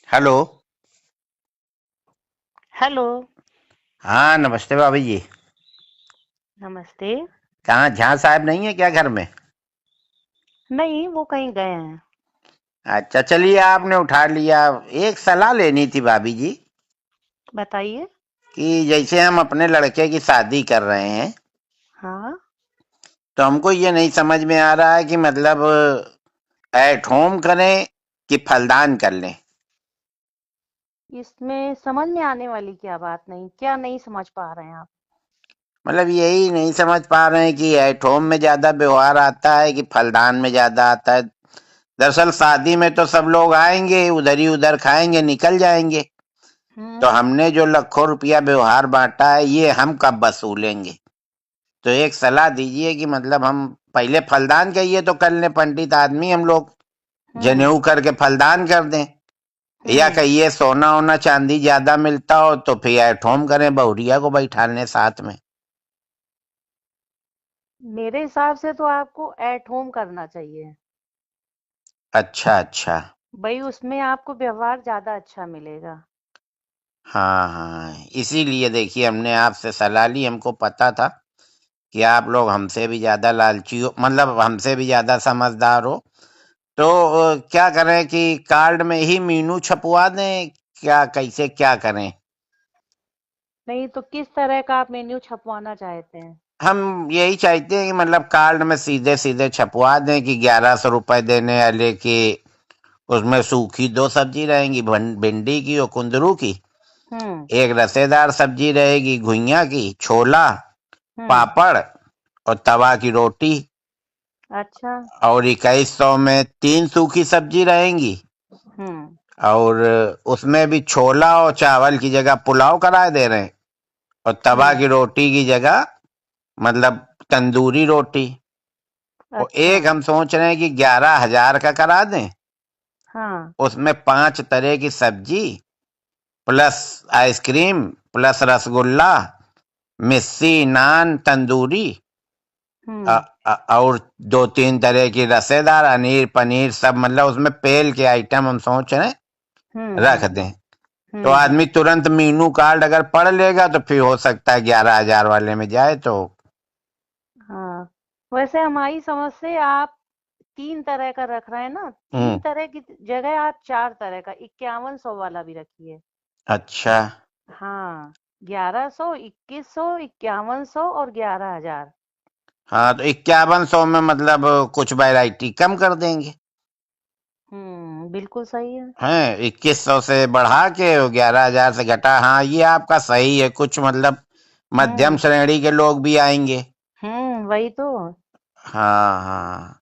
Hello. Hello. हाँ, नमस्ते भाभी जी। नमस्ते। कहाँ झा साहब नहीं है क्या घर में? नहीं, वो कहीं गए हैं। अच्छा, चलिए आपने उठा लिया। एक सलाह लेनी थी भाभी जी बताइए। कि जैसे हम अपने लड़के की शादी कर रहे हैं, हाँ। तो हमको ये नहीं समझ में आ रहा है कि मतलब एट होम करें कि फलदान कर लें। इसमें समझ में आने वाली क्या बात नहीं, क्या नहीं समझ पा रहे हैं आप? मतलब यही नहीं समझ पा रहे हैं कि एट होम में ज्यादा व्यवहार आता है कि फलदान में ज्यादा आता है। दरअसल शादी में तो सब लोग आएंगे, उधर ही उधर खाएंगे, निकल जाएंगे। तो हम्म। हमने जो लाखों रुपया व्यवहार बांटा है, ये हम कब वसूलेंगे? तो एक सलाह दीजिए कि मतलब हम पहले फलदान कहिए तो कर लें, पंडित आदमी हम लोग, हम्म। जनेऊ करके फलदान कर दें। या हम्म। कहिए सोना ओना चांदी ज्यादा मिलता हो तो फिर एट होम करें, बहुरिया को बैठा लें साथ में। मेरे हिसाब से तो आपको एट होम करना चाहिए। अच्छा अच्छा। भाई, उसमें आपको व्यवहार ज्यादा अच्छा मिलेगा। हाँ हाँ, इसीलिए देखिए हमने आपसे सलाह ली। हमको पता था कि आप लोग हमसे भी ज्यादा लालची हो, मतलब हमसे भी ज्यादा समझदार हो। तो क्या करें कि कार्ड में ही मीनू छपवा दें, क्या कैसे क्या करें? नहीं तो किस तरह का आप मेन्यू छपवाना चाहते हैं? हम यही चाहते हैं कि मतलब कार्ड में सीधे सीधे छपवा दें कि 1100 रुपए देने वाले की, उसमें सूखी दो सब्जी रहेंगी, भिंडी की और कुंदरू की। हम्म। एक रसेदार सब्जी रहेगी घुइयां की, छोला, हम्म। पापड़ और तवा की रोटी। अच्छा। और 2100 में 3 सूखी सब्जी रहेंगी। हम्म। और उसमें भी छोला और चावल की जगह पुलाव कराए दे रहे हैं। और तवा हम्म। की रोटी की जगह मतलब तंदूरी रोटी। और अच्छा। एक हम सोच रहे हैं कि 11,000 का करा दें। हाँ। उसमें 5 तरह की सब्जी, प्लस आइसक्रीम, प्लस रसगुल्ला, मिस्सी, नान, तंदूरी, हम्म। और 2-3 तरह की रसेदार, अनीर, पनीर, सब मतलब उसमें पेल के आइटम हम सोच रहे हैं हम्म। रख हम्म। दें। तो आदमी तुरंत मीनू कार्ड अगर पढ़ लेगा तो फिर हो सकता है 11,000 वाले में जाए तो। हाँ। वैसे हमारी समझ से आप 3 तरह का रख रहे हैं ना, 3 हम्म। तरह की जगह आप 4 तरह का 5100 वाला भी रखिए। अच्छा। हाँ। 1100, 2100, 5100 और 11,000। हाँ, तो 5100 में मतलब कुछ वैरायटी कम कर देंगे। बिल्कुल सही है। हैं, 2100 से बढ़ा के और 11,000 से घटा। हाँ, ये आपका सही है। कुछ मतलब मध्यम हम्म। श्रेणी के लोग भी आएंगे। वही तो। हाँ हाँ।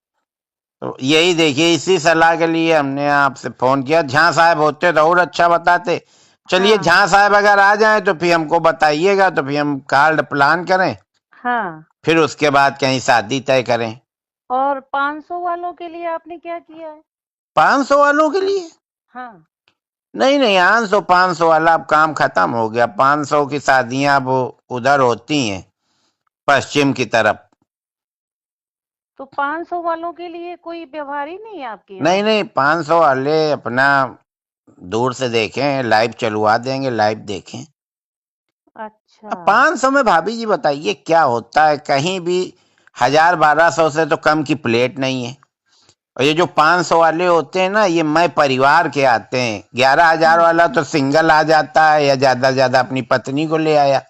तो यही देखिए, इसी सलाह के लिए हमने आपसे फोन किया। झा साहब होते तो और अच्छा बताते। चलिए, हाँ। झा साहब अगर आ जाएं तो फिर हमको बताइएगा, तो फिर हम कार्ड प्लान करें, हाँ। फिर उसके बाद कहीं शादी तय करें। और 500 वालों के लिए आपने क्या किया है? 500 वालों के लिए? हाँ। नहीं नहीं, 500 वाला अब काम खत्म हो गया। 500 की शादियां अब उधर होती हैं, पश्चिम की तरफ। तो 500 वालों के लिए कोई व्यवहार ही नहीं है आपके नहीं यहाँ? नहीं, 500 वाले अपना दूर से देखें, लाइव चलवा देंगे, लाइव देखें। अच्छा। अब 500 में भाभी जी बताइए क्या होता है? कहीं भी 1,000-1,200 से तो कम की प्लेट नहीं है। और ये जो 500 वाले होते हैं ना, ये मैं परिवार के आते हैं। 11,000 हम्म। वाला तो सिंगल आ जाता है, या ज्यादा से ज्यादा अपनी पत्नी को ले आया।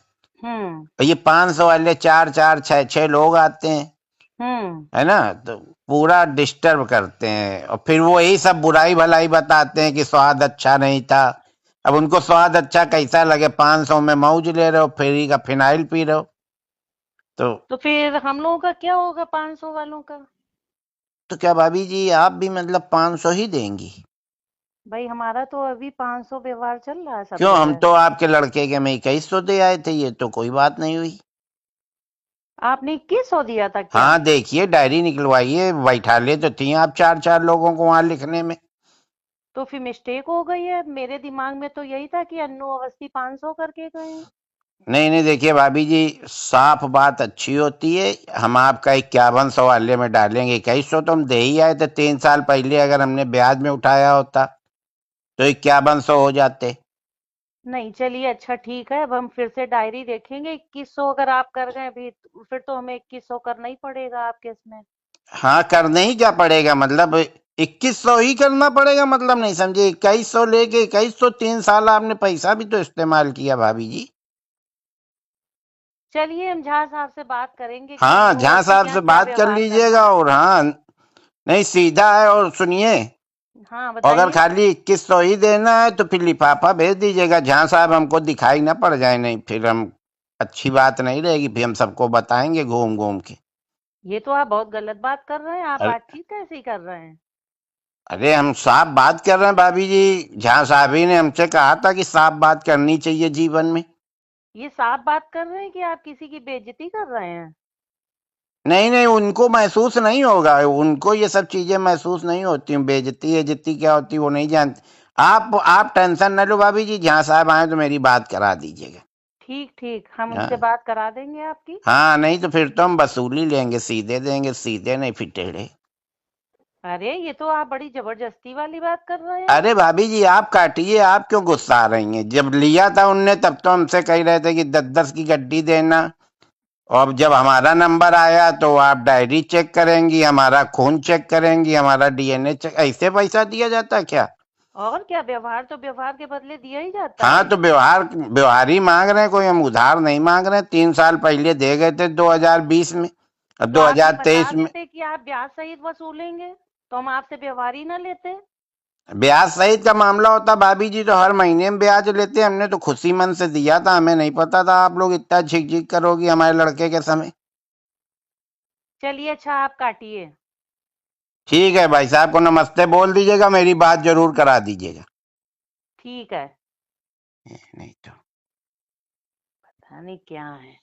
हम्म। और ये 500 वाले चार चार छह छह लोग आते हैं, हम्म। है ना? तो पूरा डिस्टर्ब करते हैं, और फिर वो यही सब बुराई भलाई बताते हैं कि स्वाद अच्छा नहीं था। अब उनको स्वाद अच्छा कैसा लगे? 500 में मौज ले रहे हो, फ्री का फिनाइल पी रहे हो। तो तो फिर हम लोगों का क्या होगा 500 वालों का? तो क्या भाभी जी आप भी मतलब 500 ही देंगी? भाई, हमारा तो अभी 500 व्यवहार चल रहा है सब क्यों, हम जगह। तो आपके लड़के के में 2100 दे आए थे, ये तो कोई बात नहीं हुई। आपने 2100 दिया था क्या? हाँ, देखिए डायरी निकलवाइए, बैठा ले तो थी आप चार चार लोगों को वहां लिखने में। तो फिर मिस्टेक हो गई है। मेरे दिमाग में तो यही था कि अन्नू अवस्थी 500 करके गए हैं। नहीं नहीं, देखिए भाभी जी, साफ बात अच्छी होती है। हम आपका 5100 वाले में डालेंगे। 2100 तो हम दे ही आए थे 3 साल पहले, अगर हमने ब्याज में उठाया होता। तो 5100 हो जाते। नहीं, चलिए अच्छा ठीक है, अब हम फिर से डायरी देखेंगे। 2100 अगर आप कर गए अभी, फिर तो हमें 2100 करना ही पड़ेगा आपके इसमें। हाँ, करने ही क्या पड़ेगा, मतलब 2100 ही करना पड़ेगा, मतलब नहीं समझे। 2100 लेके 2100, 3 साल आपने पैसा भी तो इस्तेमाल किया भाभी जी। चलिए हम झा साहब से बात करेंगे कि हाँ, वो झा साहब उसके से यहाँ क्या बात कर व्यवहार करना लीजिएगा। है। और हाँ, नहीं सीधा है। और सुनिए, हाँ अगर बताइए। खाली 2100 ही देना है तो फिर लिफाफा भेज दीजिएगा। झा साहब हमको दिखाई ना पड़ जाए, नहीं फिर हम अच्छी बात नहीं रहेगी, फिर हम सबको बताएंगे घूम घूम के। ये तो आप बहुत गलत बात कर रहे हैं, आप अरे बातचीत कैसी कर रहे हैं। अरे, हम साफ बात कर रहे हैं भाभी जी। झा साहब ही ने हमसे कहा था कि साफ बात करनी चाहिए जीवन में। ये साफ बात कर रहे हैं कि आप किसी की बेइज्जती कर रहे हैं। नहीं नहीं, उनको महसूस नहीं होगा, उनको ये सब चीजें महसूस नहीं होती। बेइज्जती इज्जती क्या होती वो नहीं जानती। आप टेंशन न लो भाभी जी, जहाँ साहब आए तो मेरी बात करा दीजिएगा। ठीक ठीक, हम उनसे हाँ बात करा देंगे आपकी। हाँ, नहीं तो फिर तो हम वसूली लेंगे, सीधे देंगे, सीधे नहीं फिर टेढ़े। अरे ये तो आप बड़ी जबरदस्ती वाली बात कर रहे हैं। अरे भाभी जी, आप काटिए, आप क्यों गुस्सा आ रही हैं। जब लिया था उनने तब तो हमसे कह रहे थे कि 10-10 की गड्डी देना। और अब जब हमारा नंबर आया तो आप डायरी चेक करेंगी, हमारा खून चेक करेंगी, हमारा डीएनए चेक। ऐसे पैसा दिया जाता है क्या। और क्या, व्यवहार तो व्यवहार के बदले दिया ही जाता हाँ, है। तो व्यवहार व्यवहार ही मांग रहे हैं, कोई हम उधार नहीं मांग रहे हैं। 3 साल पहले दे गए थे 2020 में और तो आप ये बता 2023 में। देते कि आप ब्याज सहित वसूलेंगे, तो हम आपसे व्यवहार ही ना लेते। ब्याज सहित का मामला होता भाभी जी तो हर महीने में ब्याज लेते। हमने तो खुशी मन से दिया था, हमें नहीं पता था आप लोग इतना झिक झिक करोगी हमारे लड़के के समय। चलिए अच्छा, आप काटिए। ठीक है, भाई साहब को नमस्ते बोल दीजिएगा, मेरी बात जरूर करा दीजिएगा। ठीक है। नहीं तो पता नहीं क्या है।